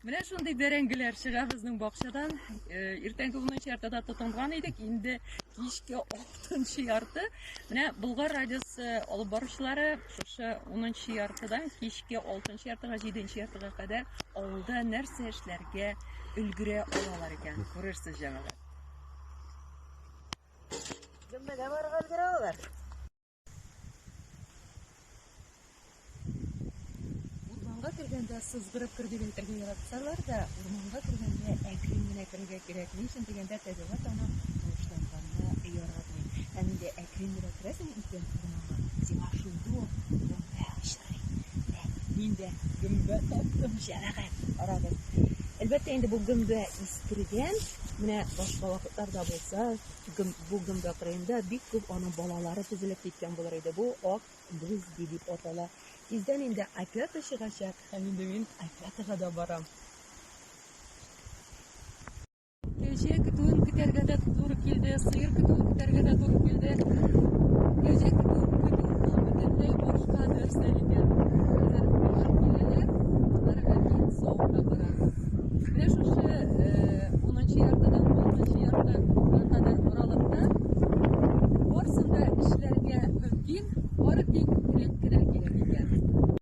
Менә шундый бәрәңгеләр чыга безнең бакчадан. Иртәнге 10 яртыда тотынган идек, инде кичке 6 ярты. Менә Болгар радиосы алып баручылары шушы 10 яртыдан кичке 6 яртыга, 7 яртыга кадәр авылда нәрсә эшләргә өлгерә алалар икән. Күрерсез, җәмәгать. Гөмбәгә барырга өлгерә алалар. Урманга кергәндә сызгырып кирдеп әйтергә яратсалар да, урманга кергәндә әкрен генә керергә кирәк. Ничек дигәндә, табигать аны тынычланганда яратмый. Һәм инде әкрен генә керәсең икән урманга. Сиңа шундый гөмбә очрый. Мин дә гөмбә таптым, җәмәгать. Арагыз. Әлбәттә инде бу гөмбә искергән. Менә башка вакытларда булса, бу гөмбә кырыенда бик күп аның балалары тезелеп киткән булыр иде. Бу ак брызги дип атала. Тиздән инде опять чыгачак, һәм инде мин опять да барам. Кәҗә көтүен көтәргә дә туры килде, сыер көтүен көтәргә дә туры килде. Кәҗә